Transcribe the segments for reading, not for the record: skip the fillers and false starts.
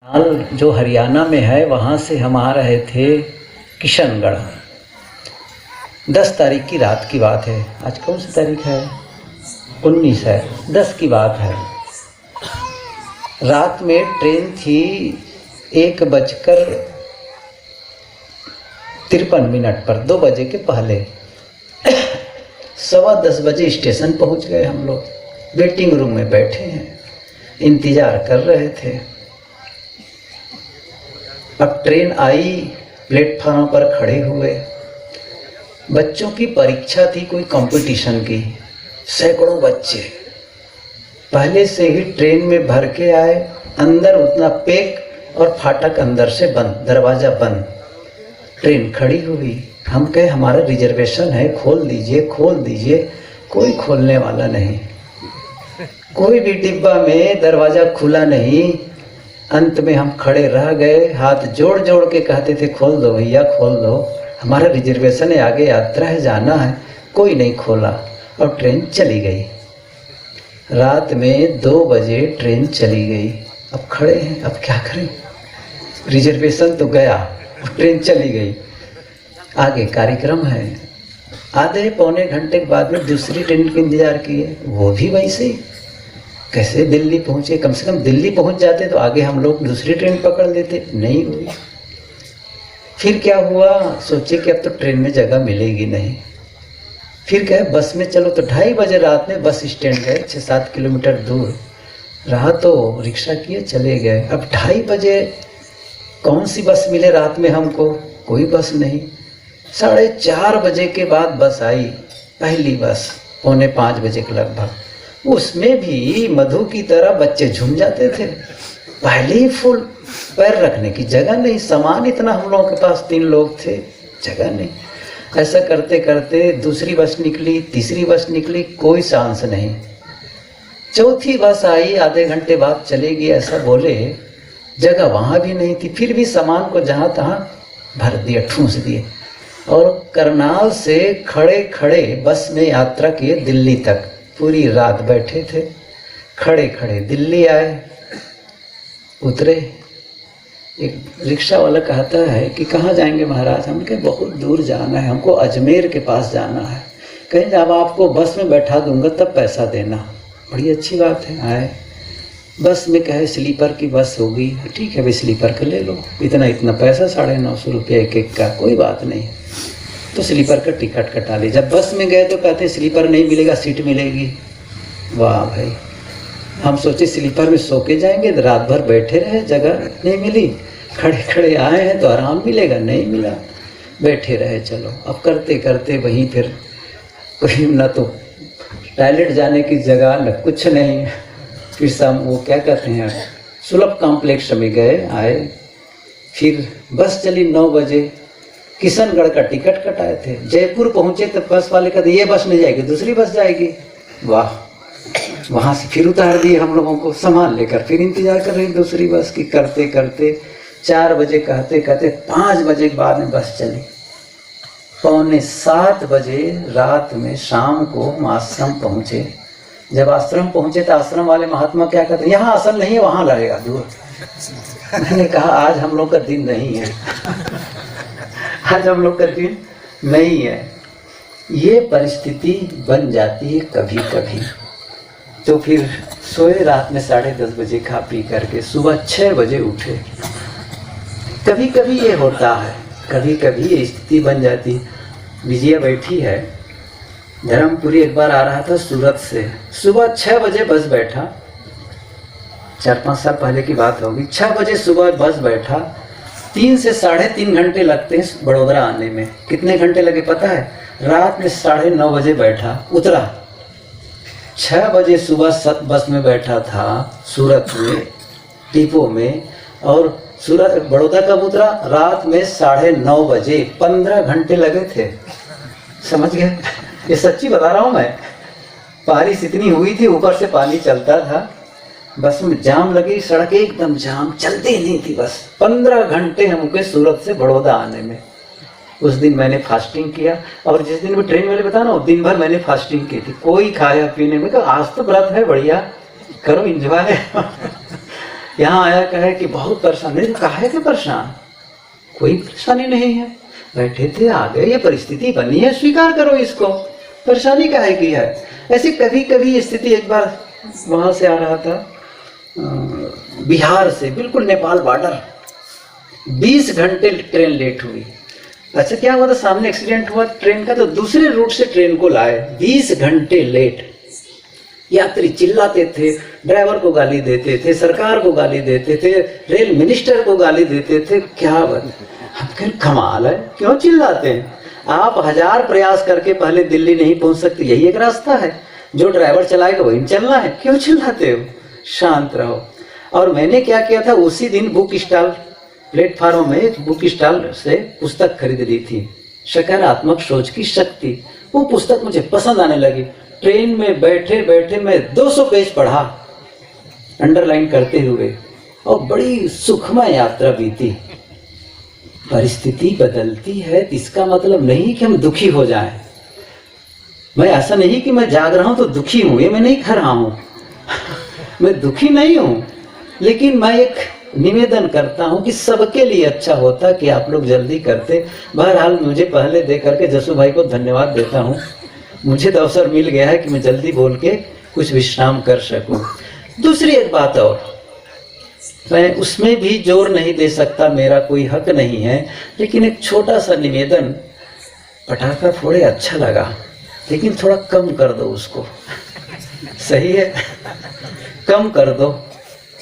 हाल जो हरियाणा में है वहाँ से हम आ रहे थे किशनगढ़। 10 तारीख की रात की बात है। आज कौन सी तारीख है? 19 है। 10 की बात है। रात में ट्रेन थी 1:53 पर, 2 बजे के पहले। 10:15 बजे स्टेशन पहुंच गए हम लोग। वेटिंग रूम में बैठे हैं, इंतज़ार कर रहे थे। अब ट्रेन आई, प्लेटफार्म पर खड़े हुए। बच्चों की परीक्षा थी, कोई कंपटीशन की। सैकड़ों बच्चे पहले से ही ट्रेन में भर के आए। अंदर उतना पैक और फाटक अंदर से बंद, दरवाज़ा बंद। ट्रेन खड़ी हुई। हम कहे हमारा रिजर्वेशन है, खोल दीजिए खोल दीजिए। कोई खोलने वाला नहीं। कोई भी डिब्बा में दरवाज़ा खुला नहीं। अंत में हम खड़े रह गए, हाथ जोड़ जोड़ के कहते थे खोल दो भैया खोल दो, हमारा रिजर्वेशन है, आगे यात्रा है, जाना है। कोई नहीं खोला और ट्रेन चली गई। रात में 2 बजे ट्रेन चली गई। अब खड़े हैं, अब क्या करें? रिजर्वेशन तो गया और ट्रेन चली गई। आगे कार्यक्रम है। आधे पौने घंटे के बाद में दूसरी ट्रेन का इंतज़ार किए, वो भी वैसे ही। कैसे दिल्ली पहुँचे? कम से कम दिल्ली पहुँच जाते तो आगे हम लोग दूसरी ट्रेन पकड़ लेते। नहीं हुई। फिर क्या हुआ? सोचे कि अब तो ट्रेन में जगह मिलेगी नहीं। फिर कहे बस में चलो, तो 2:30 बजे रात में बस स्टैंड गए। 6-7 किलोमीटर दूर रहा तो रिक्शा किए चले गए। अब 2:30 बजे कौन सी बस मिले रात में हमको? कोई बस नहीं। 4:30 बजे के बाद बस आई, पहली बस, 4:45 बजे के लगभग। उसमें भी मधु की तरह बच्चे झूम जाते थे। पहले ही फुल, पैर रखने की जगह नहीं। सामान इतना हम लोगों के पास, 3 लोग थे, जगह नहीं। ऐसा करते करते दूसरी बस निकली, तीसरी बस निकली, कोई चांस नहीं। चौथी बस आई, आधे घंटे बाद चलेगी ऐसा बोले, जगह वहाँ भी नहीं थी। फिर भी सामान को जहाँ तहाँ भर दिया, ठूंस दिए और करनाल से खड़े खड़े बस में यात्रा किए दिल्ली तक। पूरी रात बैठे थे, खड़े खड़े दिल्ली आए, उतरे। एक रिक्शा वाला कहता है कि कहाँ जाएंगे महाराज? हम कहे बहुत दूर जाना है, हमको अजमेर के पास जाना है। कहें जब आपको बस में बैठा दूंगा तब पैसा देना। बड़ी अच्छी बात है। आए बस में, कहे स्लीपर की बस होगी, ठीक है भाई स्लीपर का ले लो, इतना पैसा 950 रुपये एक का, कोई बात नहीं। तो स्लीपर का टिकट कटा ली। जब बस में गए तो कहते स्लीपर नहीं मिलेगा, सीट मिलेगी। वाह भाई, हम सोचे स्लीपर में सो के जाएंगे, तो रात भर बैठे रहे, जगह नहीं मिली। खड़े खड़े आए हैं तो आराम मिलेगा, नहीं मिला, बैठे रहे। चलो अब करते करते वहीं फिर कोई न तो टॉयलेट जाने की जगह न कुछ नहीं। फिर शाम वो क्या कहते हैं सुलभ कॉम्प्लेक्स में गए, आए। फिर बस चली 9 बजे। किशनगढ़ का टिकट कटाए थे। जयपुर पहुँचे तो बस वाले कहते ये बस नहीं जाएगी, दूसरी बस जाएगी। वाह, वहाँ से फिर उतार दिए हम लोगों को सामान लेकर। फिर इंतज़ार कर रहे हैं दूसरी बस की। करते करते 4 बजे कहते कहते 5 बजे के बाद में बस चली। 6:45 बजे रात में शाम को हम आश्रम पहुँचे। जब आश्रम पहुँचे तो आश्रम वाले महात्मा क्या कहते हैं, यहाँ आसन नहीं है, वहाँ लगेगा दूर। मैंने कहा आज हम लोग का दिन नहीं है, आज हम लोग का दिन नहीं है। ये परिस्थिति बन जाती है कभी कभी। तो फिर सोए रात में 10:30 बजे, खा पी करके सुबह 6 बजे उठे। कभी कभी ये होता है, कभी कभी ये स्थिति बन जाती। विजया बैठी है, धर्मपुरी एक बार आ रहा था सूरत से, सुबह 6 बजे बस बैठा। 4-5 साल पहले की बात होगी। 6 बजे सुबह बस बैठा। 3 से 3.5 घंटे लगते हैं बड़ोदरा आने में। कितने घंटे लगे पता है? रात में 9:30 बजे बैठा, उतरा। 6 बजे सुबह बस में बैठा था सूरत में, डिपो में, और सूरत बड़ौदा कब उतरा? रात में 9:30 बजे। 15 घंटे लगे थे। समझ गए? ये सच्ची बता रहा हूँ मैं। बारिश इतनी हुई थी, ऊपर से पानी चलता था, बस में जाम लगी, सड़क एकदम जाम, चलती नहीं थी बस। 15 घंटे हमको सूरत से बड़ौदा आने में। उस दिन मैंने फास्टिंग किया, और जिस दिन वो ट्रेन वाले बता ना, दिन भर मैंने फास्टिंग की थी, कोई खाया पीने में। आज तो व्रत है, बढ़िया करो, एंजॉय। यहाँ आया कहे कि बहुत परेशान। नहीं, काहे के परेशान, कोई परेशानी नहीं है, बैठे थे आ गए, ये परिस्थिति बनी है, स्वीकार करो इसको, परेशानी काहे की है। ऐसे कभी कभी स्थिति, एक बार वहाँ से आ रहा था बिहार से, बिल्कुल नेपाल बॉर्डर, 20 घंटे ट्रेन लेट हुई। अच्छा क्या हुआ था, सामने एक्सीडेंट हुआ ट्रेन का, तो दूसरे रूट से ट्रेन को लाए, 20 घंटे लेट। यात्री चिल्लाते थे, ड्राइवर को गाली देते थे, सरकार को गाली देते थे, रेल मिनिस्टर को गाली देते थे। क्या बात, कमाल है, क्यों चिल्लाते हैं आप? 1000 प्रयास करके पहले दिल्ली नहीं पहुंच सकते, यही एक रास्ता है, जो ड्राइवर चलाएगा वही चलना है, क्यों चिल्लाते हो? शांत रहो। और मैंने क्या किया था, उसी दिन बुक स्टॉल, प्लेटफार्म में एक बुक स्टॉल से पुस्तक खरीद ली थी, सकारात्मक सोच की शक्ति। वो पुस्तक मुझे पसंद आने लगी। ट्रेन में बैठे बैठे मैं 200 पेज पढ़ा, अंडरलाइन करते हुए, और बड़ी सुखमय यात्रा बीती। परिस्थिति बदलती है, इसका मतलब नहीं कि हम दुखी हो जाएं। मैं ऐसा नहीं कि मैं जाग रहा हूं तो दुखी हूं, ये मैं नहीं कह रहा हूं मैं दुखी नहीं हूं, लेकिन मैं एक निवेदन करता हूं कि सबके लिए अच्छा होता कि आप लोग जल्दी करते। बहरहाल मुझे पहले दे करके जसू भाई को धन्यवाद देता हूं, मुझे तो अवसर मिल गया है कि मैं जल्दी बोल के कुछ विश्राम कर सकूं। दूसरी एक बात और, मैं उसमें भी जोर नहीं दे सकता, मेरा कोई हक नहीं है, लेकिन एक छोटा सा निवेदन, पटाखा फोड़े अच्छा लगा, लेकिन थोड़ा कम कर दो उसको सही है, कम कर दो।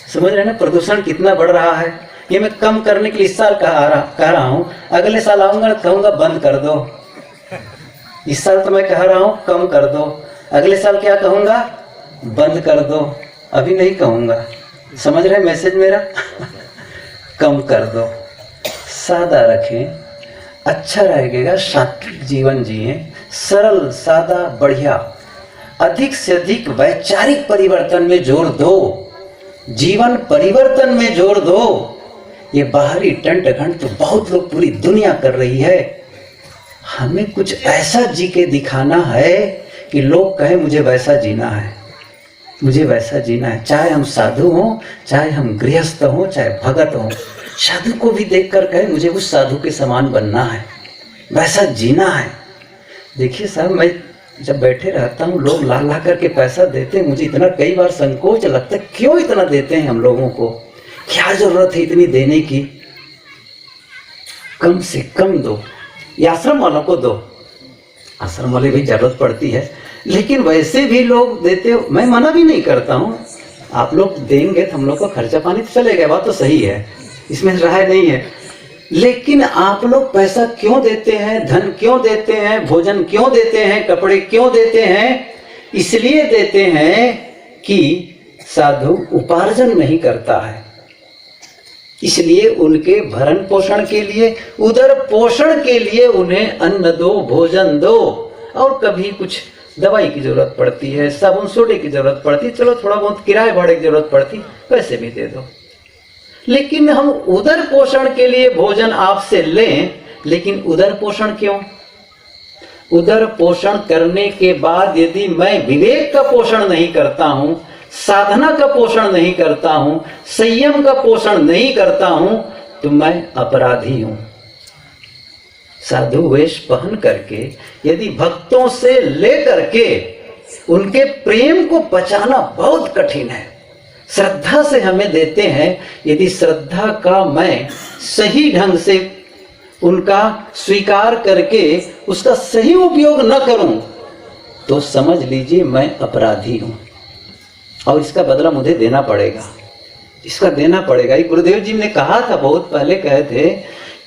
समझ रहे हैं ना प्रदूषण कितना बढ़ रहा है। ये मैं कम करने के लिए इस साल कह रहा हूँ, अगले साल आऊंगा कहूँगा बंद कर दो। इस साल तो मैं कह रहा हूँ कम कर दो, अगले साल क्या कहूँगा, बंद कर दो। अभी नहीं कहूँगा, समझ रहे मैसेज मेरा कम कर दो, सादा रखें, अच्छा रहेगा, सात्विक जीवन जिए, सरल सादा बढ़िया। अधिक से अधिक वैचारिक परिवर्तन में जोर दो, जीवन परिवर्तन में जोर दो। ये बाहरी टंट घंट तो बहुत लोग पूरी दुनिया कर रही है, हमें कुछ ऐसा जी के दिखाना है कि लोग कहें मुझे वैसा जीना है, मुझे वैसा जीना है। चाहे हम साधु हों, चाहे हम गृहस्थ हों, चाहे भगत हों, साधु को भी देखकर कहे मुझे उस साधु के समान बनना है, वैसा जीना है। देखिए साहब, मैं जब बैठे रहता हूँ, लोग ला ला करके पैसा देते हैं, मुझे इतना कई बार संकोच लगता है, क्यों इतना देते हैं हम लोगों को, क्या जरूरत है इतनी देने की? कम से कम दो, ये आश्रम वालों को दो, आश्रम वाले भी जरूरत पड़ती है, लेकिन वैसे भी लोग देते हो, मैं मना भी नहीं करता हूँ। आप लोग देंगे तो हम लोग का खर्चा पानी तो चलेगा, बात तो सही है, इसमें राय नहीं है। लेकिन आप लोग पैसा क्यों देते हैं, धन क्यों देते हैं, भोजन क्यों देते हैं, कपड़े क्यों देते हैं? इसलिए देते हैं कि साधु उपार्जन नहीं करता है, इसलिए उनके भरण पोषण के लिए, उदर पोषण के लिए उन्हें अन्न दो, भोजन दो। और कभी कुछ दवाई की जरूरत पड़ती है, साबुन सोडे की जरूरत पड़ती है, चलो थोड़ा बहुत किराए भाड़े की जरूरत पड़ती, पैसे भी दे दो। लेकिन हम उदर पोषण के लिए भोजन आपसे लें, लेकिन उदर पोषण क्यों? उदर पोषण करने के बाद यदि मैं विवेक का पोषण नहीं करता हूं, साधना का पोषण नहीं करता हूं, संयम का पोषण नहीं करता हूं, तो मैं अपराधी हूं। साधु वेश पहन करके यदि भक्तों से लेकर के उनके प्रेम को बचाना बहुत कठिन है। श्रद्धा से हमें देते हैं, यदि श्रद्धा का मैं सही ढंग से उनका स्वीकार करके उसका सही उपयोग न करूं, तो समझ लीजिए मैं अपराधी हूं, और इसका बदला मुझे देना पड़ेगा, इसका देना पड़ेगा। एक गुरुदेव जी ने कहा था, बहुत पहले कहे थे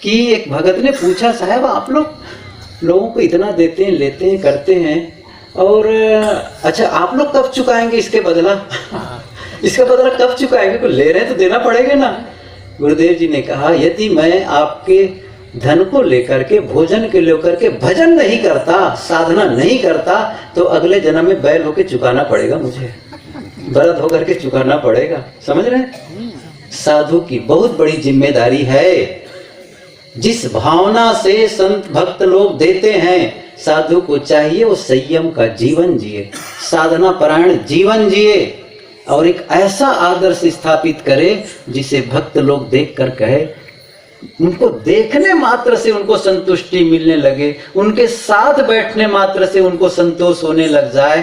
कि एक भगत ने पूछा, साहब आप लोगों को इतना देते हैं, लेते हैं, करते हैं, और अच्छा आप लोग कब चुकाएंगे इसके बदला? इसका बदला कब चुकाएंगे? को ले रहे हैं तो देना पड़ेगा ना। गुरुदेव जी ने कहा, यदि मैं आपके धन को लेकर के, भोजन के लेकर के भजन नहीं करता, साधना नहीं करता, तो अगले जन्म में बैल होकर चुकाना पड़ेगा, मुझे बरद होकर के चुकाना पड़ेगा। समझ रहे हैं? साधु की बहुत बड़ी जिम्मेदारी है। जिस भावना से संत भक्त लोग देते हैं, साधु को चाहिए वो संयम का जीवन जिए, साधना परायण जीवन जिए, और एक ऐसा आदर्श स्थापित करे जिसे भक्त लोग देखकर कहे, उनको देखने मात्र से उनको संतुष्टि मिलने लगे, उनके साथ बैठने मात्र से उनको संतोष होने लग जाए,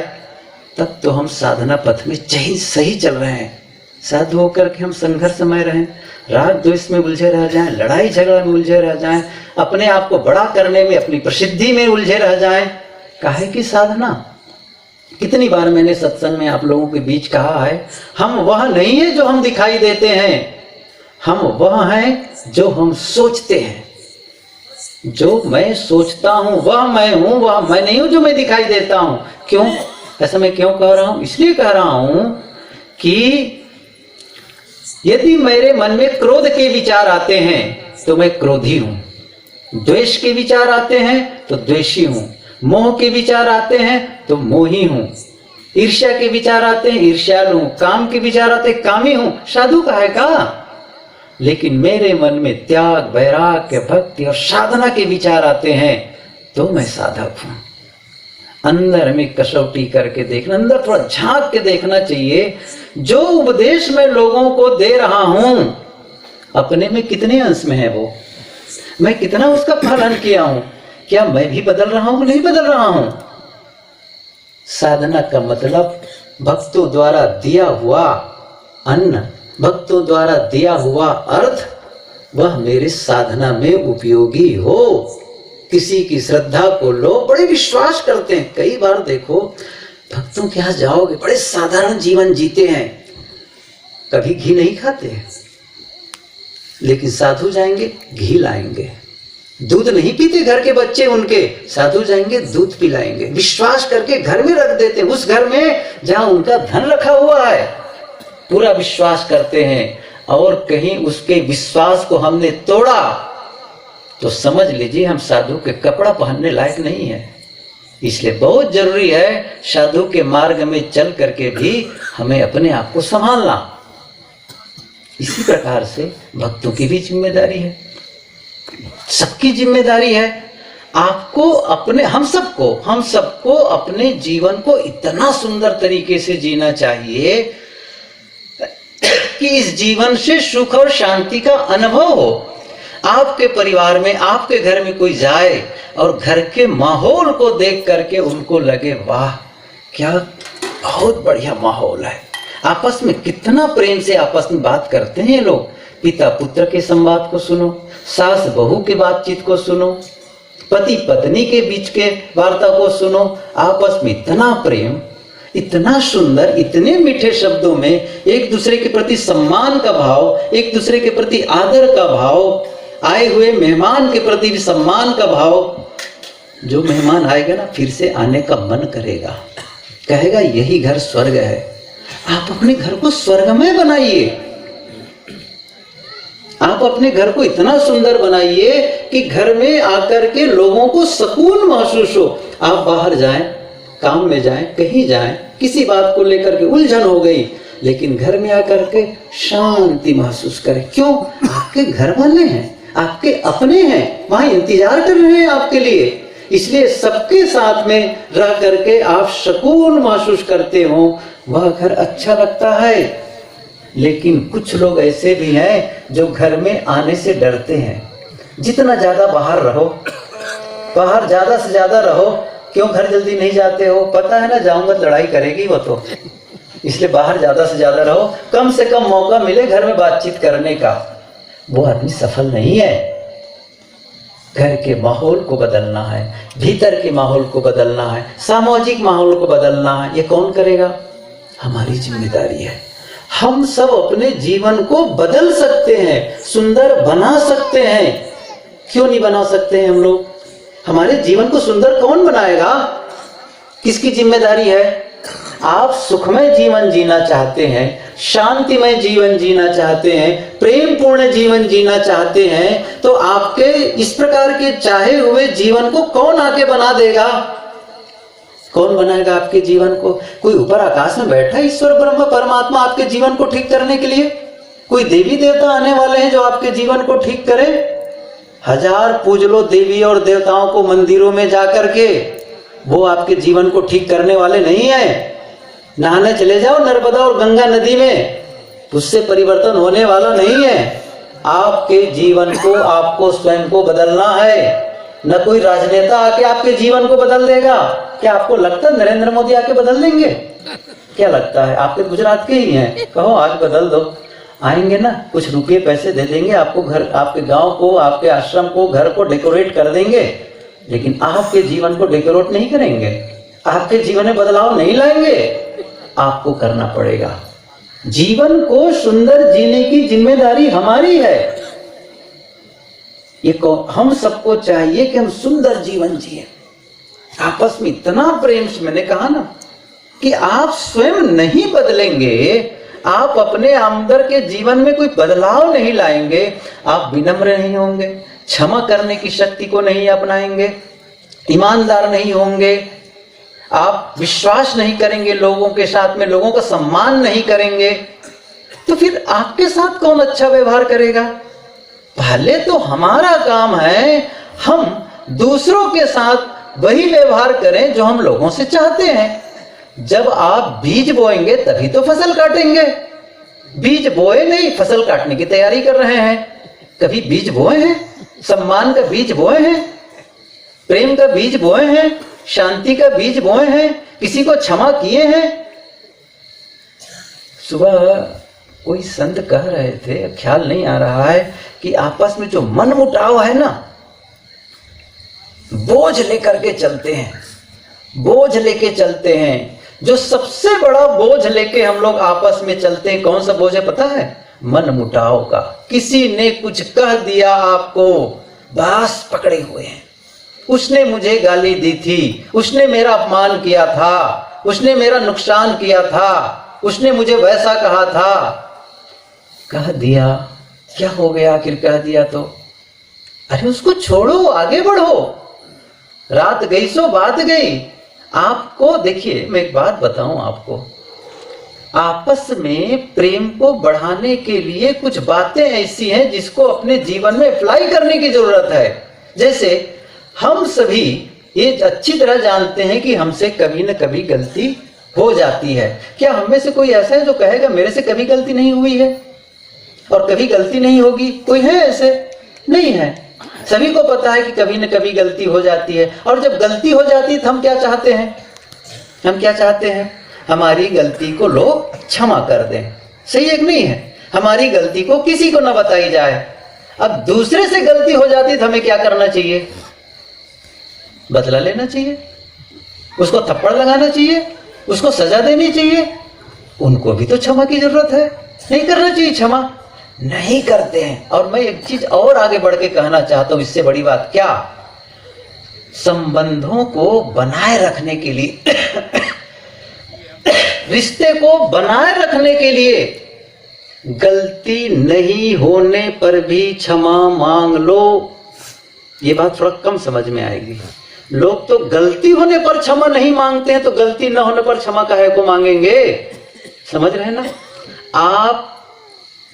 तब तो हम साधना पथ में सही चल रहे हैं। साधु होकर के हम संघर्षमय रहें, राग द्वेष में उलझे रह जाएं, लड़ाई झगड़ा में उलझे रह जाएं, अपने आप को बड़ा करने में, अपनी प्रसिद्धि में उलझे रह जाएं, काहे की साधना। कितनी बार मैंने सत्संग में आप लोगों के बीच कहा है, हम वह नहीं है जो हम दिखाई देते हैं, हम वह हैं जो हम सोचते हैं। जो मैं सोचता हूं वह मैं हूं, वह मैं नहीं हूं जो मैं दिखाई देता हूं। क्यों ऐसा मैं क्यों कह रहा हूं? इसलिए कह रहा हूं कि यदि मेरे मन में क्रोध के विचार आते हैं तो मैं क्रोधी हूं, द्वेष के विचार आते हैं तो द्वेषी हूं, मोह के विचार आते हैं तो मोही हूं, ईर्ष्या के विचार आते हैं ईर्ष्यालु हूं, काम के विचार आते हैं कामी हूं। साधु का है का? लेकिन मेरे मन में त्याग, वैराग्य, भक्ति और साधना के विचार आते हैं तो मैं साधक हूं। अंदर में कसौटी करके देखना, अंदर थोड़ा झांक के देखना चाहिए। जो उपदेश मैं लोगों को दे रहा हूं, अपने में कितने अंश में है वो, मैं कितना उसका पालन किया हूं, क्या मैं भी बदल रहा हूं, नहीं बदल रहा हूं। साधना का मतलब भक्तों द्वारा दिया हुआ अन्न, भक्तों द्वारा दिया हुआ अर्थ, वह मेरे साधना में उपयोगी हो। किसी की श्रद्धा को लो, बड़े विश्वास करते हैं। कई बार देखो भक्तों के यहाँ जाओगे, बड़े साधारण जीवन जीते हैं, कभी घी नहीं खाते, लेकिन साधु जाएंगे घी लाएंगे। दूध नहीं पीते घर के बच्चे उनके, साधु जाएंगे दूध पिलाएंगे, विश्वास करके घर में रख देते हैं, उस घर में जहां उनका धन रखा हुआ है, पूरा विश्वास करते हैं। और कहीं उसके विश्वास को हमने तोड़ा तो समझ लीजिए हम साधु के कपड़ा पहनने लायक नहीं है। इसलिए बहुत जरूरी है साधु के मार्ग में चल करके भी हमें अपने आप को संभालना। इसी प्रकार से भक्तों की भी जिम्मेदारी है, सबकी जिम्मेदारी है। आपको अपने, हम सबको अपने जीवन को इतना सुंदर तरीके से जीना चाहिए कि इस जीवन से सुख और शांति का अनुभव हो। आपके परिवार में, आपके घर में कोई जाए और घर के माहौल को देख करके उनको लगे वाह क्या बहुत बढ़िया माहौल है, आपस में कितना प्रेम से आपस में बात करते हैं लोग। पिता पुत्र के संवाद को सुनो, सास बहू के बातचीत को सुनो, पति पत्नी के बीच के वार्ता को सुनो, आपस में इतना प्रेम, इतना सुंदर, इतने मीठे शब्दों में एक दूसरे के प्रति सम्मान का भाव, एक दूसरे के प्रति आदर का भाव, आए हुए मेहमान के प्रति भी सम्मान का भाव। जो मेहमान आएगा ना फिर से आने का मन करेगा, कहेगा यही घर स्वर्ग है। आप अपने घर को स्वर्गमय बनाइए, आप अपने घर को इतना सुंदर बनाइए कि घर में आकर के लोगों को सुकून महसूस हो। आप बाहर जाएं, काम में जाएं, कहीं जाएं, किसी बात को लेकर के उलझन हो गई, लेकिन घर में आकर के शांति महसूस करें। क्यों? आपके घर वाले हैं, आपके अपने हैं, वहां इंतजार कर रहे हैं आपके लिए। इसलिए सबके साथ में रह करके आप सुकून महसूस करते हो, वह घर अच्छा लगता है। लेकिन कुछ लोग ऐसे भी हैं जो घर में आने से डरते हैं। जितना ज्यादा बाहर रहो, बाहर ज्यादा से ज्यादा रहो। क्यों घर जल्दी नहीं जाते हो? पता है ना जाऊंगा लड़ाई करेगी वो तो, इसलिए बाहर ज्यादा से ज्यादा रहो, कम से कम मौका मिले घर में बातचीत करने का। वो आदमी सफल नहीं है। घर के माहौल को बदलना है, भीतर के माहौल को बदलना है, सामाजिक माहौल को बदलना है। ये कौन करेगा? हमारी जिम्मेदारी है। हम सब अपने जीवन को बदल सकते हैं, सुंदर बना सकते हैं। क्यों नहीं बना सकते हैं हम लोग? हमारे जीवन को सुंदर कौन बनाएगा? किसकी जिम्मेदारी है? आप सुखमय जीवन जीना चाहते हैं, शांतिमय जीवन जीना चाहते हैं, प्रेम पूर्ण जीवन जीना चाहते हैं, तो आपके इस प्रकार के चाहे हुए जीवन को कौन आके बना देगा? कौन बनाएगा आपके जीवन को? कोई ऊपर आकाश में बैठा ईश्वर ब्रह्म परमात्मा आपके जीवन को ठीक करने के लिए? कोई देवी देवता आने वाले हैं जो आपके जीवन को ठीक करे? हजार पूज लो देवी और देवताओं को मंदिरों में जाकर के, वो आपके जीवन को ठीक करने वाले नहीं है। नहाने चले जाओ नर्मदा और गंगा नदी में, उससे परिवर्तन होने वाला नहीं है। आपके जीवन को, आपको स्वयं को बदलना है। न कोई राजनेता आके आपके जीवन को बदल देगा। क्या आपको लगता है नरेंद्र मोदी आके बदल देंगे? क्या लगता है? आपके गुजरात के ही हैं, कहो आज बदल दो, आएंगे ना, कुछ रुपये पैसे दे देंगे आपको, घर, आपके गांव को, आपके आश्रम को, घर को डेकोरेट कर देंगे, लेकिन आपके जीवन को डेकोरेट नहीं करेंगे, आपके जीवन में बदलाव नहीं लाएंगे। आपको करना पड़ेगा। जीवन को सुंदर जीने की जिम्मेदारी हमारी है। ये हम सबको चाहिए कि हम सुंदर जीवन जिए, आपस में इतना प्रेम से। मैंने कहा ना कि आप स्वयं नहीं बदलेंगे, आप अपने अंदर के जीवन में कोई बदलाव नहीं लाएंगे, आप विनम्र नहीं होंगे, क्षमा करने की शक्ति को नहीं अपनाएंगे, ईमानदार नहीं होंगे, आप विश्वास नहीं करेंगे लोगों के साथ में, लोगों का सम्मान नहीं करेंगे, तो फिर आपके साथ कौन अच्छा व्यवहार करेगा? पहले तो हमारा काम है हम दूसरों के साथ वही व्यवहार करें जो हम लोगों से चाहते हैं। जब आप बीज बोएंगे तभी तो फसल काटेंगे। बीज बोए नहीं, फसल काटने की तैयारी कर रहे हैं। कभी बीज बोए हैं? सम्मान का बीज बोए हैं, प्रेम का बीज बोए हैं, शांति का बीज बोए हैं, किसी को क्षमा किए हैं? सुबह कोई संत कह रहे थे, ख्याल नहीं आ रहा है, कि आपस में जो मन मुटाव है ना, बोझ लेकर के चलते हैं, बोझ लेके चलते हैं। जो सबसे बड़ा बोझ लेके हम लोग आपस में चलते हैं, कौन सा बोझ है पता है? मन मुटाव का। किसी ने कुछ कह दिया आपको, बस पकड़े हुए हैं। उसने मुझे गाली दी थी, उसने मेरा अपमान किया था, उसने मेरा नुकसान किया था, उसने मुझे वैसा कहा था। कह दिया, क्या हो गया आखिर कह दिया तो? अरे उसको छोड़ो, आगे बढ़ो। रात गई सो बात गई। आपको देखिए, मैं एक बात बताऊं आपको, आपस में प्रेम को बढ़ाने के लिए कुछ बातें ऐसी हैं जिसको अपने जीवन में अप्लाई करने की जरूरत है। जैसे हम सभी ये अच्छी तरह जानते हैं कि हमसे कभी न कभी गलती हो जाती है। क्या हम में से कोई ऐसा है जो कहेगा मेरे से कभी गलती नहीं हुई है और कभी गलती नहीं होगी? कोई है ऐसे? नहीं है। सभी को पता है कि कभी न कभी गलती हो जाती है, और जब गलती हो जाती है तो हम क्या चाहते हैं? हम क्या चाहते हैं? हमारी गलती को लोग क्षमा कर दें। सही है कि नहीं है? हमारी गलती को किसी को न बताई जाए। अब दूसरे से गलती हो जाती है तो हमें क्या करना चाहिए? बदला लेना चाहिए, उसको थप्पड़ लगाना चाहिए, उसको सजा देनी चाहिए। उनको भी तो क्षमा की जरूरत है, नहीं करना चाहिए क्षमा? नहीं करते हैं। और मैं एक चीज और आगे बढ़ के कहना चाहता हूं, इससे बड़ी बात क्या? संबंधों को बनाए रखने के लिए रिश्ते को बनाए रखने के लिए गलती नहीं होने पर भी क्षमा मांग लो। ये बात थोड़ा कम समझ में आएगी। लोग तो गलती होने पर क्षमा नहीं मांगते हैं, तो गलती न होने पर क्षमा काहे को मांगेंगे? समझ रहे हैं ना? आप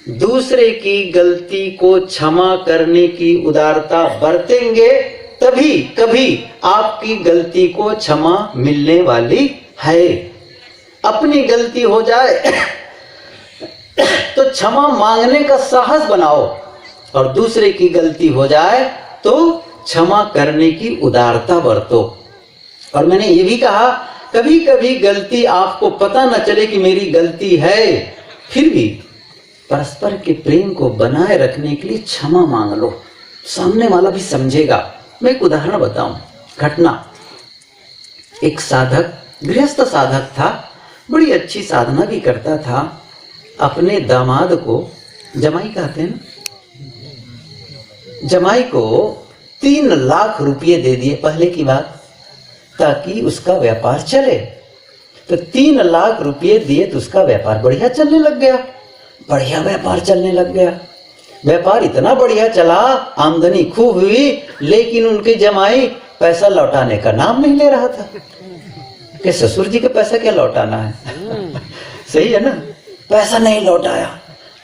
दूसरे की गलती को क्षमा करने की उदारता बरतेंगे तभी कभी आपकी गलती को क्षमा मिलने वाली है। अपनी गलती हो जाए तो क्षमा मांगने का साहस बनाओ, और दूसरे की गलती हो जाए तो क्षमा करने की उदारता बरतो। और मैंने ये भी कहा, कभी कभी गलती आपको पता न चले कि मेरी गलती है, फिर भी परस्पर के प्रेम को बनाए रखने के लिए क्षमा मांग लो, सामने वाला भी समझेगा। मैं एक उदाहरण बताऊं, घटना। एक साधक, गृहस्थ साधक था, बड़ी अच्छी साधना भी करता था। अपने दामाद को, जमाई कहते हैं ना, जमाई को 3 लाख रुपये दे दिए पहले की बात, ताकि उसका व्यापार चले। तो 3 लाख रुपये दिए तो उसका व्यापार बढ़िया चलने लग गया, बढ़िया व्यापार चलने लग गया। व्यापार इतना बढ़िया चला, आमदनी खूब हुई, लेकिन उनके जमाई पैसा लौटाने का नाम नहीं ले रहा था। कि ससुर जी का पैसा क्या लौटाना है? सही है ना? पैसा नहीं लौटाया।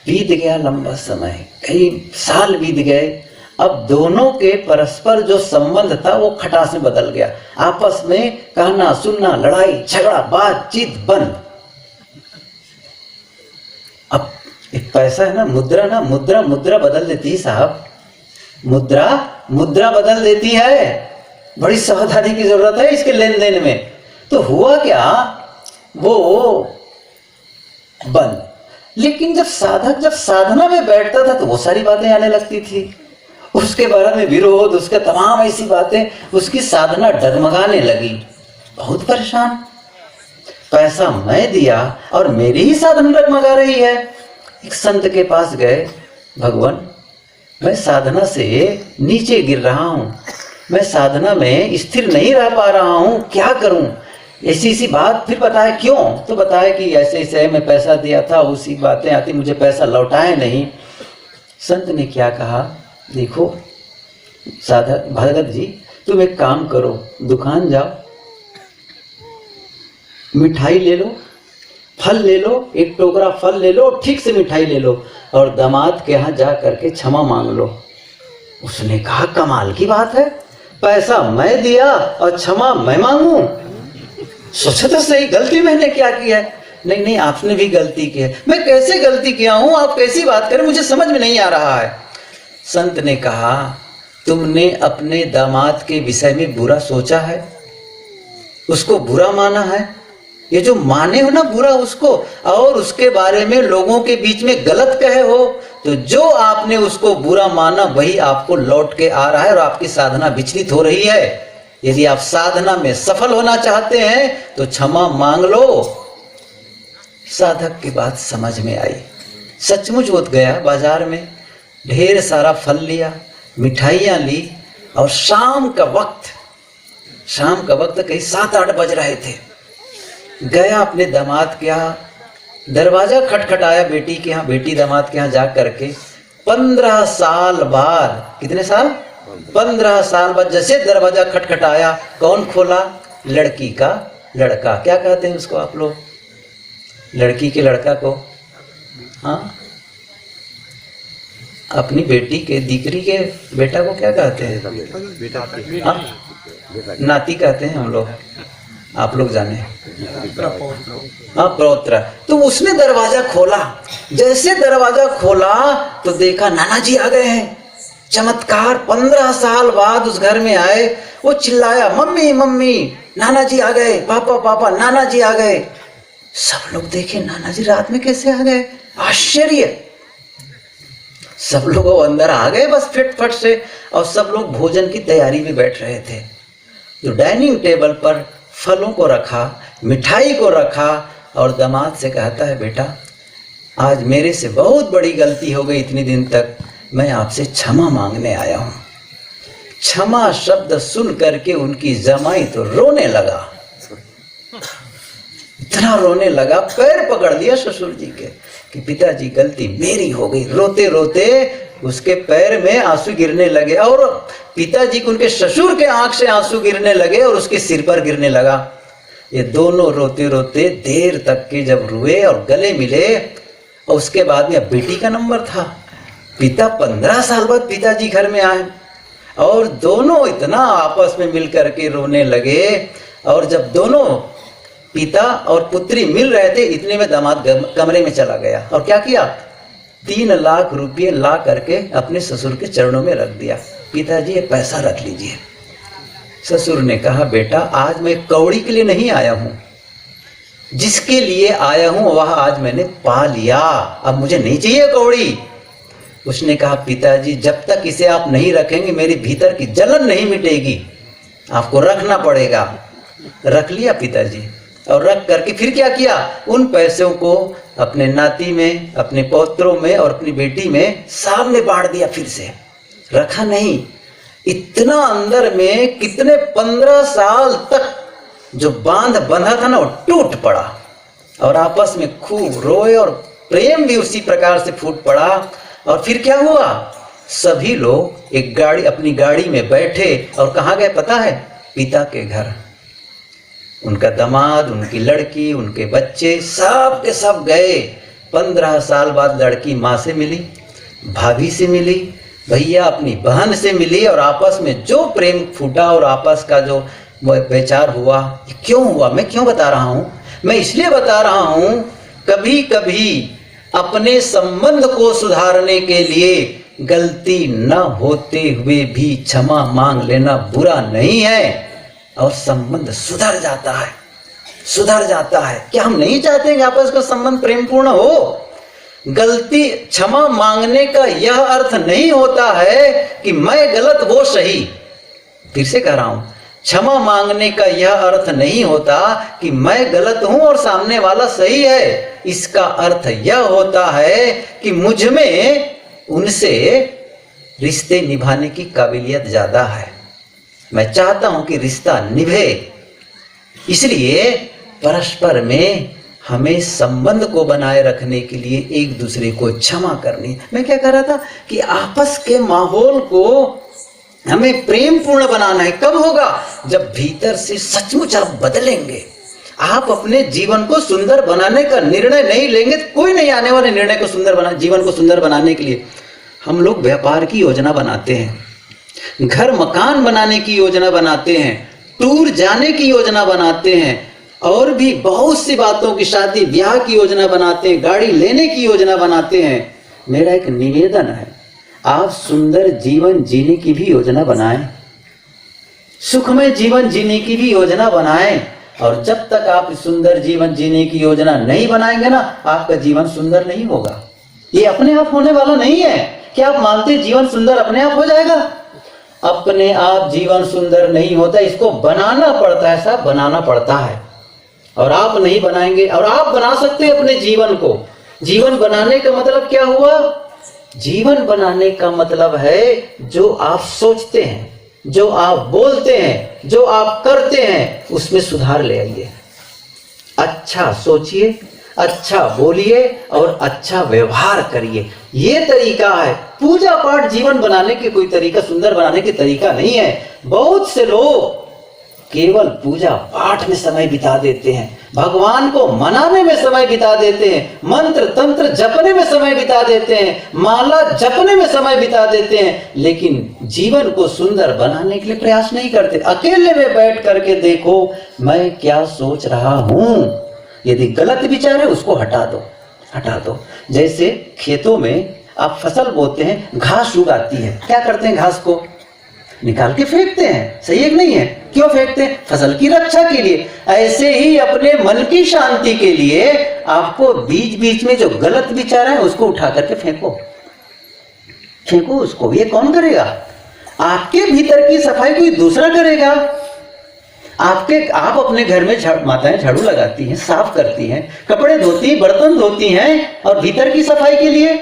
बीत गया लंबा समय, कई साल बीत गए। अब दोनों के परस्पर जो संबंध था वो खटास में बदल गया। आपस में कहना सुनना, लड़ाई झगड़ा, बातचीत बंद। एक पैसा है ना, मुद्रा बदल देती है साहब, मुद्रा बदल देती है। बड़ी सावधानी की जरूरत है इसके लेन देन में। तो हुआ क्या, वो बंद। लेकिन जब साधना में बैठता था तो वो सारी बातें आने लगती थी, उसके बारे में विरोध, उसके तमाम ऐसी बातें, उसकी साधना डगमगाने लगी। बहुत परेशान, पैसा मैं दिया और मेरी ही साधना डगमगा रही है। एक संत के पास गए, भगवान मैं साधना से नीचे गिर रहा हूँ, मैं साधना में स्थिर नहीं रह पा रहा हूँ, क्या करूँ? ऐसी बात। फिर बताया क्यों? तो बताया कि ऐसे ऐसे मैं पैसा दिया था, उसी बातें आती, मुझे पैसा लौटाए नहीं। संत ने क्या कहा, देखो साधक भगत जी, तुम एक काम करो, दुकान जाओ, मिठाई ले लो, फल ले लो, एक टोकरा फल ले लो, ठीक से मिठाई ले लो और दामाद के यहाँ जा करके क्षमा मांग लो। उसने कहा कमाल की बात है, पैसा मैं दिया और क्षमा मैं मांगू? सोचा तो सही, गलती मैंने क्या की है? नहीं, आपने भी गलती की है। मैं कैसे गलती किया हूं, आप कैसी बात करें, मुझे समझ में नहीं आ रहा है। संत ने कहा तुमने अपने दामाद के विषय में बुरा सोचा है, उसको बुरा माना है। ये जो माने हो ना बुरा उसको, और उसके बारे में लोगों के बीच में गलत कहे हो, तो जो आपने उसको बुरा माना वही आपको लौट के आ रहा है और आपकी साधना विचलित हो रही है। यदि आप साधना में सफल होना चाहते हैं तो क्षमा मांग लो। साधक की बात समझ में आई, सचमुच वो गया बाजार में, ढेर सारा फल लिया, मिठाइयाँ ली, और शाम का वक्त कहीं 7-8 बज रहे थे। गया अपने दामाद के यहाँ, दरवाजा खटखटाया बेटी के यहाँ, बेटी दामाद के यहाँ जा करके 15 साल बाद, कितने साल? 15 साल बाद जैसे दरवाजा खटखटाया, कौन खोला? लड़की का लड़का। क्या कहते हैं उसको आप लोग? लड़की के लड़का को, हाँ, अपनी बेटी के, दीकरी के बेटा को क्या कहते हैं? हाँ, नाती कहते हैं हम लोग, आप लोग जाने। हाँ, पौत्रा। तो उसने दरवाजा खोला, जैसे दरवाजा खोला तो देखा नाना जी आ गए हैं। चमत्कार, 15 साल बाद उस घर में आए। वो चिल्लाया मम्मी मम्मी, नाना जी आ गए, पापा पापा, नाना जी आ गए। सब लोग देखे नाना जी रात में कैसे आ गए, आश्चर्य। सब लोग अंदर आ गए बस फट से, और सब लोग भोजन की तैयारी में बैठ रहे थे। तो डाइनिंग टेबल पर फलों को रखा, मिठाई को रखा, और दामाद से कहता है बेटा आज मेरे से बहुत बड़ी गलती हो गई, इतने दिन तक मैं आपसे क्षमा मांगने आया हूँ। क्षमा शब्द सुन करके उनकी जमाई तो रोने लगा, इतना रोने लगा, पैर पकड़ लिया ससुर जी के कि पिताजी गलती मेरी हो गई। रोते रोते उसके पैर में आंसू गिरने लगे, और पिताजी को, उनके ससुर के आंख से आंसू गिरने लगे और उसके सिर पर गिरने लगा। ये दोनों रोते रोते देर तक के जब रुए और गले मिले, और उसके बाद में बेटी का नंबर था। पिता 15 साल बाद पिताजी घर में आए, और दोनों इतना आपस में मिल करके रोने लगे। और जब दोनों पिता और पुत्री मिल रहे थे, इतने में दामाद कमरे में चला गया और क्या किया, 3 लाख रुपये ला करके अपने ससुर के चरणों में रख दिया। पिताजी ये पैसा रख लीजिए। ससुर ने कहा बेटा आज मैं कौड़ी के लिए नहीं आया हूँ, जिसके लिए आया हूँ वह आज मैंने पा लिया, अब मुझे नहीं चाहिए कौड़ी। उसने कहा पिताजी जब तक इसे आप नहीं रखेंगे मेरे भीतर की जलन नहीं मिटेगी, आपको रखना पड़ेगा। रख लिया पिताजी, और रख करके फिर क्या किया, उन पैसों को अपने नाती में, अपने पौत्रों में और अपनी बेटी में सामने बांट दिया। फिर से रखा नहीं, इतना अंदर में कितने 15 साल तक जो बांध बंधा था ना वो टूट पड़ा, और आपस में खूब रोए और प्रेम भी उसी प्रकार से फूट पड़ा। और फिर क्या हुआ, सभी लोग एक गाड़ी, अपनी गाड़ी में बैठे और कहाँ गए पता है, पिता के घर। उनका दामाद, उनकी लड़की, उनके बच्चे सब के सब गए। 15 साल बाद लड़की माँ से मिली, भाभी से मिली, भैया अपनी बहन से मिली, और आपस में जो प्रेम फूटा और आपस का जो विचार हुआ। क्यों हुआ, मैं क्यों बता रहा हूँ, मैं इसलिए बता रहा हूँ, कभी कभी अपने संबंध को सुधारने के लिए गलती न होते हुए भी क्षमा मांग लेना बुरा नहीं है और संबंध सुधर जाता है, सुधर जाता है। क्या हम नहीं चाहते कि आपस का संबंध प्रेमपूर्ण हो? गलती क्षमा मांगने का यह अर्थ नहीं होता है कि मैं गलत वो सही। फिर से कह रहा हूं, क्षमा मांगने का यह अर्थ नहीं होता कि मैं गलत हूं और सामने वाला सही है। इसका अर्थ यह होता है कि मुझ में उनसे रिश्ते निभाने की काबिलियत ज्यादा है। मैं चाहता हूं कि रिश्ता निभे, इसलिए परस्पर में हमें संबंध को बनाए रखने के लिए एक दूसरे को क्षमा करनी। मैं क्या कह रहा था कि आपस के माहौल को हमें प्रेम पूर्ण बनाना है। कब होगा? जब भीतर से सचमुच आप बदलेंगे। आप अपने जीवन को सुंदर बनाने का निर्णय नहीं लेंगे तो कोई नहीं आने वाले निर्णय को सुंदर बना, जीवन को सुंदर बनाने के लिए। हम लोग व्यापार की योजना बनाते हैं, घर मकान बनाने की योजना बनाते हैं, टूर जाने की योजना बनाते हैं, और भी बहुत सी बातों की, शादी ब्याह की योजना बनाते हैं, गाड़ी लेने की योजना बनाते हैं। मेरा एक निवेदन है, आप सुंदर जीवन जीने की भी योजना बनाएं, सुखमय जीवन जीने की भी योजना बनाएं। और जब तक आप सुंदर जीवन जीने की योजना नहीं बनाएंगे ना, आपका जीवन सुंदर नहीं होगा। ये अपने आप होने वाला नहीं है। क्या आप मानते जीवन सुंदर अपने आप हो जाएगा? अपने आप जीवन सुंदर नहीं होता, इसको बनाना पड़ता है, साहब बनाना पड़ता है। और आप नहीं बनाएंगे, और आप बना सकते हैं अपने जीवन को। जीवन बनाने का मतलब क्या हुआ? जीवन बनाने का मतलब है जो आप सोचते हैं, जो आप बोलते हैं, जो आप करते हैं, उसमें सुधार ले आइए। अच्छा सोचिए, अच्छा बोलिए और अच्छा व्यवहार करिए। ये तरीका है। पूजा पाठ जीवन बनाने के कोई तरीका, सुंदर बनाने के तरीका नहीं है। बहुत से लोग केवल पूजा पाठ में समय बिता देते हैं, भगवान को मनाने में समय बिता देते हैं, मंत्र तंत्र जपने में समय बिता देते हैं, माला जपने में समय बिता देते हैं, लेकिन जीवन को सुंदर बनाने के लिए प्रयास नहीं करते। अकेले में बैठ करके देखो मैं क्या सोच रहा हूं। यदि गलत विचार है उसको हटा दो, हटा दो। जैसे खेतों में आप फसल बोते हैं, घास उगाती है, क्या करते हैं? घास को निकाल के फेंकते हैं, सही है कि नहीं है? क्यों फेंकते हैं? फसल की रक्षा के लिए। ऐसे ही अपने मन की शांति के लिए आपको बीच बीच में जो गलत विचार है उसको उठा करके फेंको, फेंको उसको। ये कौन करेगा? आपके भीतर की सफाई कोई दूसरा करेगा। आप अपने घर में माताएं झाड़ू लगाती हैं, साफ करती हैं, कपड़े धोती, बर्तन धोती हैं, और भीतर की सफाई के लिए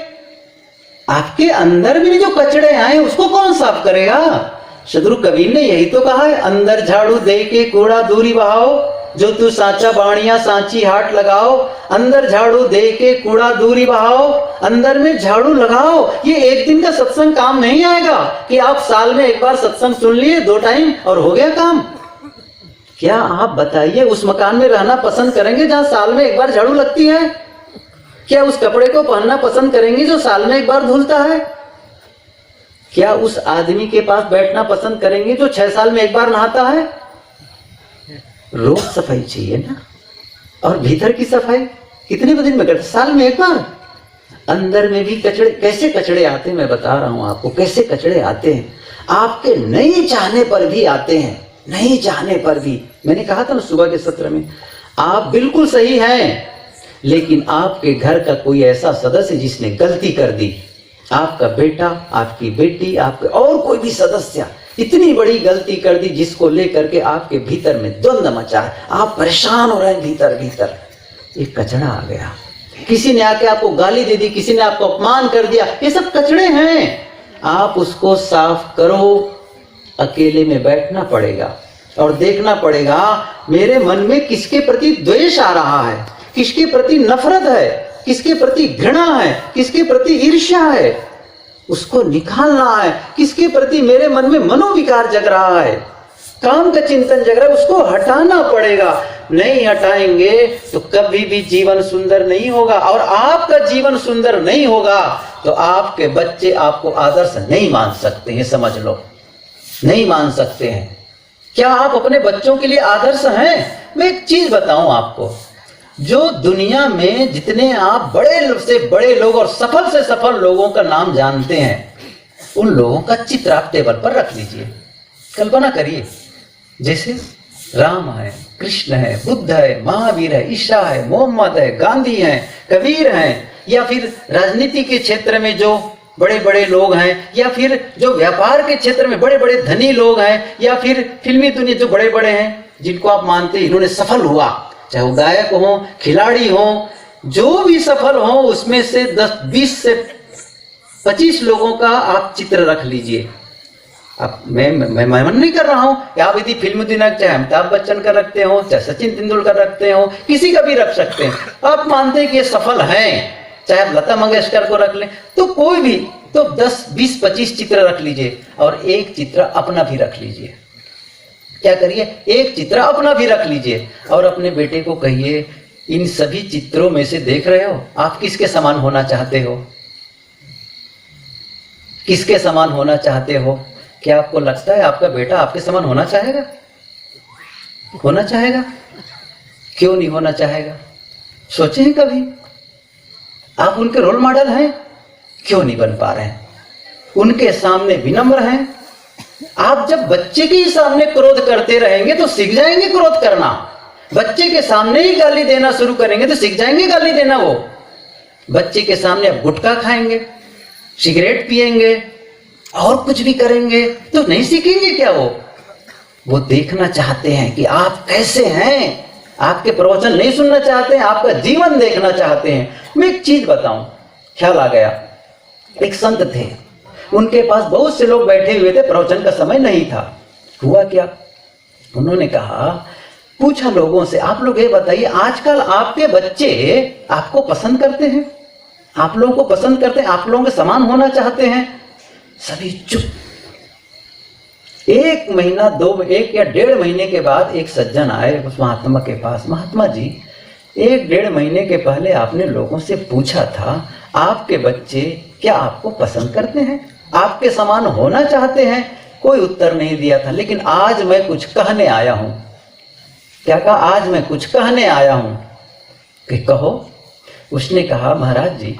आपके अंदर भी जो कचड़े आए उसको कौन साफ करेगा? सदगुरु कबीर ने यही तो कहा है, अंदर झाड़ू दे के कूड़ा दूरी बहाओ, जो तू सांचा बाणिया सांची हाट लगाओ। अंदर झाड़ू दे के कूड़ा दूरी बहाओ, अंदर में झाड़ू लगाओ। ये एक दिन का सत्संग काम नहीं आएगा कि आप साल में एक बार सत्संग सुन लिए 2 टाइम और हो गया काम। क्या आप बताइए उस मकान में रहना पसंद करेंगे जहां साल में एक बार झाड़ू लगती है? क्या उस कपड़े को पहनना पसंद करेंगे जो साल में एक बार धुलता है? क्या उस आदमी के पास बैठना पसंद करेंगे जो 6 साल में एक बार नहाता है? रोज सफाई चाहिए ना। और भीतर की सफाई कितने दिन में करते? साल में एक बार। अंदर में भी कचड़े, कैसे कचड़े आते हैं मैं बता रहा हूं आपको, कैसे कचड़े आते हैं। आपके नहीं चाहने पर भी आते हैं, नहीं चाहने पर भी। मैंने कहा था ना सुबह के सत्र में, आप बिल्कुल सही हैं, लेकिन आपके घर का कोई ऐसा सदस्य जिसने गलती कर दी, आपका बेटा, आपकी बेटी, आपके और कोई भी सदस्य इतनी बड़ी गलती कर दी जिसको लेकर के आपके भीतर में द्वंद्व मचा है, आप परेशान हो रहे हैं भीतर भीतर। एक कचड़ा आ गया, किसी ने आके आपको गाली दे दी, किसी ने आपको अपमान कर दिया, ये सब कचड़े हैं। आप उसको साफ करो। अकेले में बैठना पड़ेगा और देखना पड़ेगा मेरे मन में किसके प्रति द्वेष आ रहा है, किसके प्रति नफरत है, किसके प्रति घृणा है, किसके प्रति ईर्ष्या है, उसको निकालना है। किसके प्रति मेरे मन में मनोविकार जग रहा है, काम का चिंतन जग रहा है, उसको हटाना पड़ेगा। नहीं हटाएंगे तो कभी भी जीवन सुंदर नहीं होगा। और आपका जीवन सुंदर नहीं होगा तो आपके बच्चे आपको आदर्श नहीं मान सकते हैं, समझ लो, नहीं मान सकते हैं। क्या आप अपने बच्चों के लिए आदर्श हैं? मैं एक चीज बताऊं आपको, जो दुनिया में जितने आप बड़े से बड़े लोग और सफल से सफल लोगों का नाम जानते हैं, उन लोगों का चित्र आप टेबल पर रख लीजिए। कल्पना करिए, जैसे राम है, कृष्ण है, बुद्ध है, महावीर है, ईसा है, मोहम्मद है, गांधी हैं, कबीर हैं, या फिर राजनीति के क्षेत्र में जो बड़े बड़े लोग हैं, या फिर जो व्यापार के क्षेत्र में बड़े बड़े धनी लोग हैं, या फिर फिल्मी दुनिया जो बड़े बड़े हैं जिनको आप मानते हैं इन्होंने सफल हुआ, चाहे वो गायक हो, खिलाड़ी हो, जो भी सफल हो, उसमें से 10-20 से 25 लोगों का आप चित्र रख लीजिए। अब मैं मन नहीं कर रहा हूं कि आप यदि फिल्म दुनिया चाहे अमिताभ बच्चन का रखते हो, चाहे सचिन तेंदुलकर रखते हो, किसी का भी रख सकते हैं, आप मानते हैं कि ये सफल हैं, चाहे आप लता मंगेशकर को रख लें, तो कोई भी, तो 10, 20, 25 चित्र रख लीजिए और एक चित्र अपना भी रख लीजिए। क्या करिए, एक चित्र अपना भी रख लीजिए और अपने बेटे को कहिए, इन सभी चित्रों में से देख रहे हो, आप किसके समान होना चाहते हो? किसके समान होना चाहते हो? क्या आपको लगता है आपका बेटा आपके समान होना चाहेगा? होना चाहेगा? क्यों नहीं होना चाहेगा? सोचे हैं कभी? आप उनके रोल मॉडल हैं, क्यों नहीं बन पा रहे हैं? उनके सामने विनम्र हैं। आप जब बच्चे के सामने क्रोध करते रहेंगे तो सीख जाएंगे क्रोध करना। बच्चे के सामने ही गाली देना शुरू करेंगे तो सीख जाएंगे गाली देना। वो बच्चे के सामने आप गुटखा खाएंगे, सिगरेट पिएंगे और कुछ भी करेंगे तो नहीं सीखेंगे क्या? वो देखना चाहते हैं कि आप कैसे हैं। आपके प्रवचन नहीं सुनना चाहते हैं, आपका जीवन देखना चाहते हैं। मैं एक चीज बताऊं, ख्याल आ गया। एक संत थे, उनके पास बहुत से लोग बैठे हुए थे, प्रवचन का समय नहीं था। हुआ क्या, उन्होंने कहा, पूछा लोगों से, आप लोग ये बताइए, आजकल आपके बच्चे आपको पसंद करते हैं? आप लोगों को पसंद करते हैं? आप लोगों के समान होना चाहते हैं? सभी चुप। 1 महीना, 1 या 1.5 महीने के बाद एक सज्जन आए उस महात्मा के पास। महात्मा जी, 1-1.5 महीने के पहले आपने लोगों से पूछा था, आपके बच्चे क्या आपको पसंद करते हैं, आपके समान होना चाहते हैं? कोई उत्तर नहीं दिया था। लेकिन आज मैं कुछ कहने आया हूं। क्या कहा? आज मैं कुछ कहने आया हूं। कि कहो। उसने कहा, महाराज जी,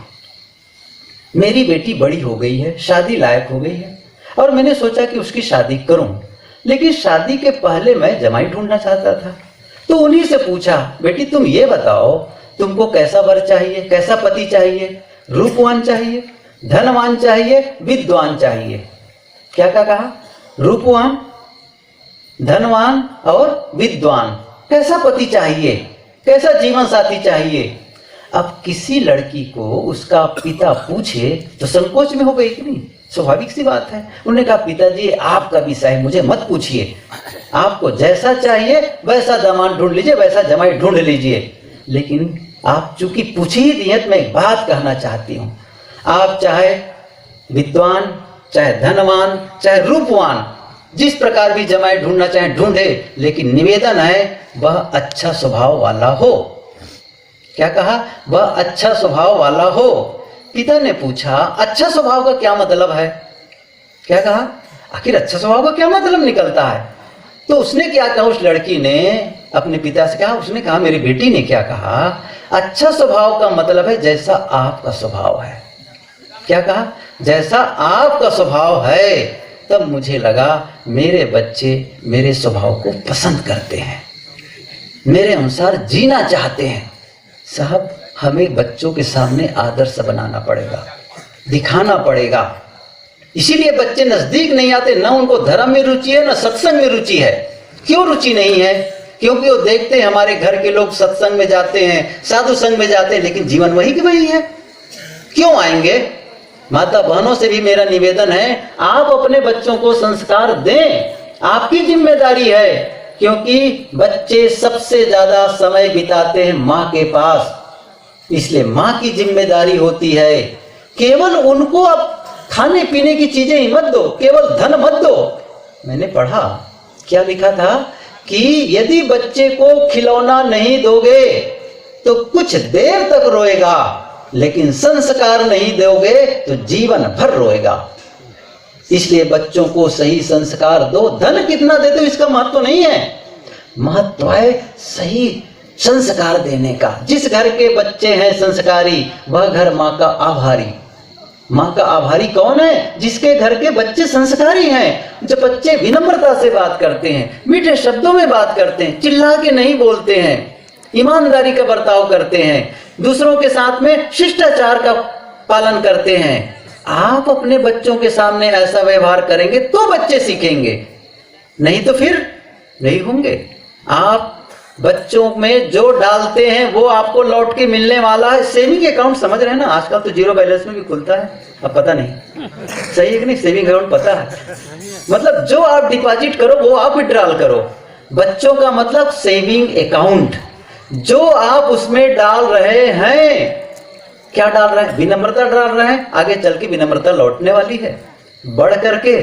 मेरी बेटी बड़ी हो गई है, शादी लायक हो गई है, और मैंने सोचा कि उसकी शादी करूं, लेकिन शादी के पहले मैं जमाई ढूंढना चाहता था। तो उन्हीं से पूछा, बेटी तुम ये बताओ, तुमको कैसा वर चाहिए, कैसा पति चाहिए? रूपवान चाहिए, धनवान चाहिए, विद्वान चाहिए? क्या कहा? रूपवान, धनवान और विद्वान। कैसा पति चाहिए, कैसा जीवन साथी चाहिए? अब किसी लड़की को उसका पिता पूछे तो संकोच में हो गई कि नहीं? स्वाभाविक सी बात है। उन्होंने कहा, पिताजी आपका विषय है, मुझे मत पूछिए, आपको जैसा चाहिए वैसा दामाद ढूंढ लीजिए, वैसा जमाई ढूंढ लीजिए। लेकिन आप चूंकि पूछ ही दिए तो मैं एक बात कहना चाहती हूँ, आप चाहे विद्वान, चाहे धनवान, चाहे रूपवान, जिस प्रकार भी जमाई ढूंढना चाहे ढूंढे, लेकिन निवेदन है वह अच्छा स्वभाव वाला हो। क्या कहा? वह अच्छा स्वभाव वाला हो। पिता ने पूछा, अच्छा स्वभाव का क्या मतलब है? क्या कहा? आखिर अच्छा स्वभाव का क्या मतलब निकलता है? तो उसने क्या कहा, उस लड़की ने अपने पिता से कहा, उसने कहा, मेरी बेटी ने क्या कहा, अच्छा स्वभाव का मतलब है जैसा आपका स्वभाव है। क्या कहा? जैसा आपका स्वभाव है। तब मुझे लगा मेरे बच्चे मेरे स्वभाव को पसंद करते हैं, मेरे अनुसार जीना चाहते हैं। साहब, हमें बच्चों के सामने आदर्श बनाना पड़ेगा, दिखाना पड़ेगा। इसीलिए बच्चे नजदीक नहीं आते, ना उनको धर्म में रुचि है, ना सत्संग में रुचि है। क्यों रुचि नहीं है? क्योंकि वो देखते हैं हमारे घर के लोग सत्संग में जाते हैं, साधु संग में जाते हैं, लेकिन जीवन वही की वही है। क्यों आएंगे? माता बहनों से भी मेरा निवेदन है, आप अपने बच्चों को संस्कार दें, आपकी जिम्मेदारी है। क्योंकि बच्चे सबसे ज्यादा समय बिताते हैं माँ के पास, इसलिए माँ की जिम्मेदारी होती है। केवल उनको आप खाने पीने की चीजें ही मत दो, केवल धन मत दो। मैंने पढ़ा, क्या लिखा था कि यदि बच्चे को खिलौना नहीं दोगे तो कुछ देर तक रोएगा, लेकिन संस्कार नहीं दोगे तो जीवन भर रोएगा। इसलिए बच्चों को सही संस्कार दो। धन कितना देते हो इसका महत्व नहीं है, महत्व है सही संस्कार देने का। जिस घर के बच्चे हैं संस्कारी वह घर माँ का आभारी। माँ का आभारी कौन है? जिसके घर के बच्चे संस्कारी हैं, जो बच्चे विनम्रता से बात करते हैं, मीठे शब्दों में बात करते हैं, चिल्ला के नहीं बोलते हैं, ईमानदारी का बर्ताव करते हैं, दूसरों के साथ में शिष्टाचार का पालन करते हैं। आप अपने बच्चों के सामने ऐसा व्यवहार करेंगे तो बच्चे सीखेंगे, नहीं तो फिर नहीं होंगे। आप बच्चों में जो डालते हैं वो आपको लौट के मिलने वाला है। सेविंग अकाउंट समझ रहे हैं ना, आजकल तो जीरो बैलेंस में भी खुलता है, अब पता नहीं सही है कि नहीं, सेविंग अकाउंट पता है, मतलब जो आप डिपॉजिट करो वो आप विड्रॉल करो। बच्चों का मतलब सेविंग अकाउंट, जो आप उसमें डाल रहे हैं, क्या डाल रहे हैं? विनम्रता डाल रहे हैं, आगे चल के विनम्रता लौटने वाली है बढ़ करके,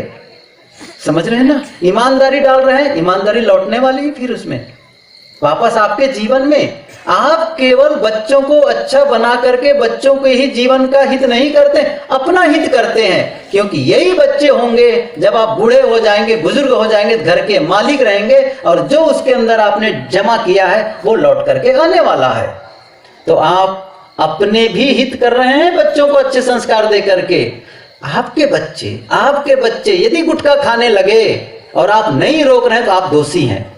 समझ रहे हैं ना। ईमानदारी डाल रहे हैं, ईमानदारी लौटने वाली है फिर उसमें वापस आपके जीवन में। आप केवल बच्चों को अच्छा बना करके बच्चों के ही जीवन का हित नहीं करते, अपना हित करते हैं, क्योंकि यही बच्चे होंगे जब आप बूढ़े हो जाएंगे, बुजुर्ग हो जाएंगे, घर के मालिक रहेंगे, और जो उसके अंदर आपने जमा किया है वो लौट करके आने वाला है। तो आप अपने भी हित कर रहे हैं बच्चों को अच्छे संस्कार दे करके। आपके बच्चे यदि गुटखा खाने लगे और आप नहीं रोक रहे हैं तो आप दोषी हैं।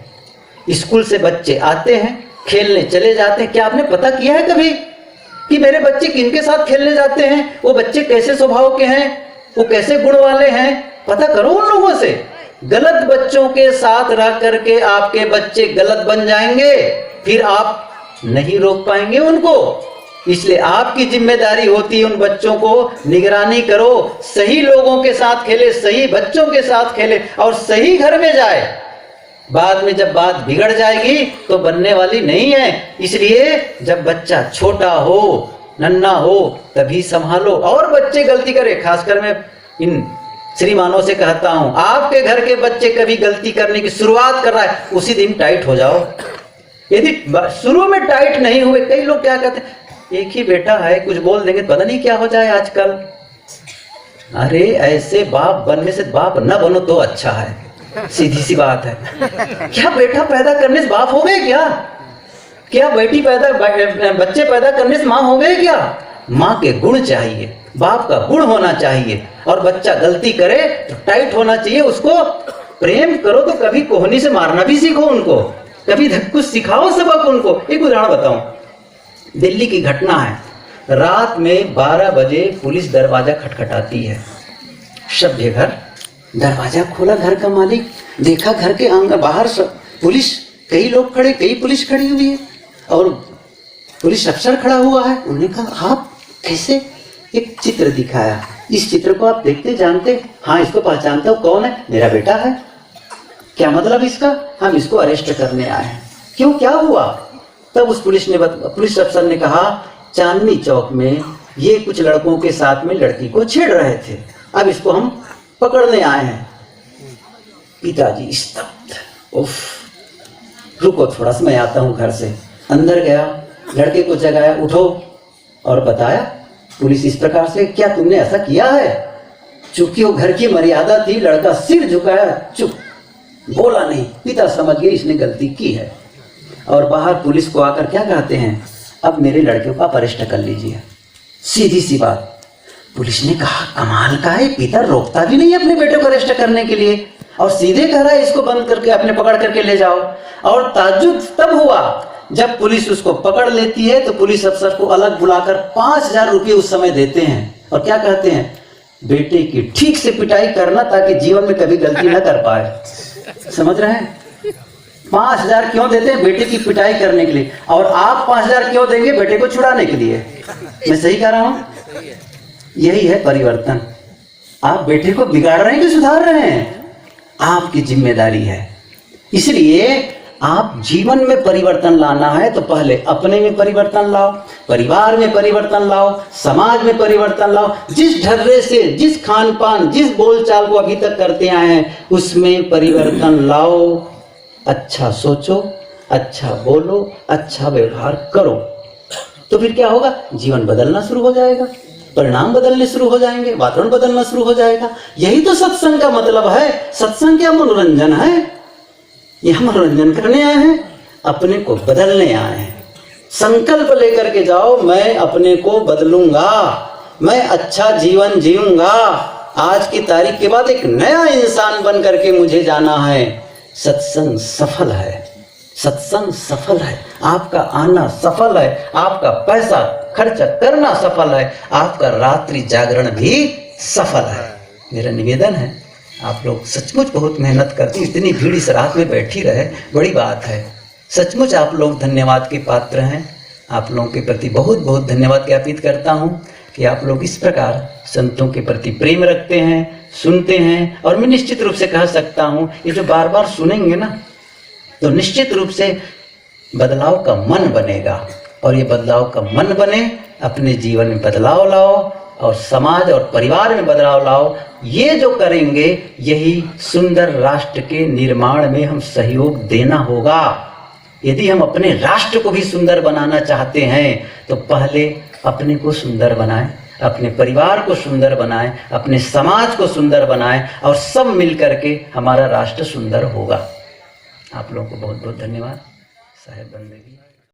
स्कूल से बच्चे आते हैं, खेलने चले जाते हैं, क्या आपने पता किया है कभी कि मेरे बच्चे किनके साथ खेलने जाते हैं, वो बच्चे कैसे स्वभाव के हैं, वो कैसे गुण वाले हैं? पता करो उन लोगों से। गलत बच्चों के साथ रह करके आपके बच्चे गलत बन जाएंगे, फिर आप नहीं रोक पाएंगे उनको। इसलिए आपकी जिम्मेदारी होती है उन बच्चों को निगरानी करो, सही लोगों के साथ खेले, सही बच्चों के साथ खेले और सही घर में जाए। बाद में जब बात बिगड़ जाएगी तो बनने वाली नहीं है। इसलिए जब बच्चा छोटा हो, नन्हा हो, तभी संभालो। और बच्चे गलती करे, खासकर मैं इन श्रीमानों से कहता हूं, आपके घर के बच्चे कभी गलती करने की शुरुआत कर रहा है, उसी दिन टाइट हो जाओ। यदि शुरू में टाइट नहीं हुए, कई लोग क्या कहते हैं, एक ही बेटा है, कुछ बोल देंगे पता नहीं क्या हो जाए आजकल। अरे ऐसे बाप बनने से बाप न बनो तो अच्छा है, सीधी सी बात है। क्या बेटा पैदा करने से बाप हो गए क्या? क्या बेटी बच्चे पैदा करने से माँ हो गए क्या? माँ के गुण चाहिए, बाप का गुण होना चाहिए। और बच्चा गलती करे तो टाइट होना चाहिए, उसको प्रेम करो तो कभी कोहनी से मारना भी सीखो उनको, कभी कुछ सिखाओ सबक उनको। एक उदाहरण बताऊं, दिल्ली की घटना है। रात में 12 बजे पुलिस दरवाजा खटखटाती है, सभ्य घर। दरवाजा खोला, घर का मालिक देखा, घर के आंगन बाहर पुलिस, कई लोग खड़े, कई पुलिस खड़ी हुई है और पुलिस अफसर खड़ा हुआ है। उन्होंने कहा आप कैसे? एक चित्र दिखाया, इस चित्र को आप देखते जानते? हाँ इसको पहचानता हूँ, कौन है? मेरा बेटा है। क्या मतलब इसका? हम इसको अरेस्ट करने आए हैं। क्यों, क्या हुआ? तब उस पुलिस अफसर ने कहा चांदनी चौक में ये कुछ लड़कों के साथ में लड़की को छेड़ रहे थे, अब इसको हम पकड़ने आए हैं। पिताजी स्तब्ध, उफ, रुको थोड़ा सा मैं आता हूं घर से। अंदर गया, लड़के को जगाया, उठो, और बताया पुलिस इस प्रकार से, क्या तुमने ऐसा किया है? चूंकि वो घर की मर्यादा थी, लड़का सिर झुकाया, चुप, बोला नहीं। पिता समझ गए इसने गलती की है, और बाहर पुलिस को आकर क्या कहते हैं, अब मेरे लड़के को आप अरेस्ट कर लीजिए। सीधी सी बात। पुलिस ने कहा कमाल का है, पिता रोकता भी नहीं अपने बेटे को अरेस्ट करने के लिए, और सीधे कह रहा है इसको बंद करके अपने पकड़ करके ले जाओ। और ताज्जुब तब हुआ जब पुलिस उसको पकड़ लेती है तो पुलिस अफसर को अलग बुलाकर 5,000 रुपये उस समय देते हैं, और क्या कहते हैं, बेटे की ठीक से पिटाई करना ताकि जीवन में कभी गलती न कर पाए। समझ रहे हैं? 5,000 क्यों देते हैं? बेटे की पिटाई करने के लिए। और आप 5,000 क्यों देंगे? बेटे को छुड़ाने के लिए। मैं सही कह रहा हूं? यही है परिवर्तन। आप बेटे को बिगाड़ रहे हैं कि सुधार रहे हैं? आपकी जिम्मेदारी है। इसलिए आप जीवन में परिवर्तन लाना है तो पहले अपने में परिवर्तन लाओ, परिवार में परिवर्तन लाओ, समाज में परिवर्तन लाओ। जिस ढर्रे से, जिस खान पान, जिस बोलचाल को अभी तक करते आए हैं उसमें परिवर्तन लाओ। अच्छा सोचो, अच्छा बोलो, अच्छा व्यवहार करो, तो फिर क्या होगा? जीवन बदलना शुरू हो जाएगा, परिणाम बदलने शुरू हो जाएंगे, वातावरण बदलना शुरू हो जाएगा। यही तो सत्संग का मतलब है। सत्संग क्या? मनोरंजन है। यह मनोरंजन करने आए हैं, अपने को बदलने आए हैं। संकल्प लेकर के जाओ, मैं अपने को बदलूंगा, मैं अच्छा जीवन जीऊंगा, आज की तारीख के बाद एक नया इंसान बन करके मुझे जाना है। सत्संग सफल है, सत्संग सफल है, आपका आना सफल है, आपका पैसा खर्च करना सफल है, आपका रात्रि जागरण भी सफल है। मेरा निवेदन है, आप लोग सचमुच बहुत मेहनत करती, इतनी भीड़ इस रात में बैठी रहे, बड़ी बात है। सचमुच आप लोग धन्यवाद के पात्र हैं। आप लोगों के प्रति बहुत बहुत धन्यवाद ज्ञापित करता हूँ कि आप लोग इस प्रकार संतों के प्रति प्रेम रखते हैं, सुनते हैं। और मैं निश्चित रूप से कह सकता हूँ, ये जो बार बार सुनेंगे ना, तो निश्चित रूप से बदलाव का मन बनेगा। और ये बदलाव का मन बने, अपने जीवन में बदलाव लाओ और समाज और परिवार में बदलाव लाओ। ये जो करेंगे, यही सुंदर राष्ट्र के निर्माण में हम सहयोग देना होगा। यदि हम अपने राष्ट्र को भी सुंदर बनाना चाहते हैं तो पहले अपने को सुंदर बनाएं, अपने परिवार को सुंदर बनाएं, अपने समाज को सुंदर बनाएं, और सब मिल करके हमारा राष्ट्र सुंदर होगा। आप लोगों को बहुत बहुत धन्यवाद। साहेब बंदगी।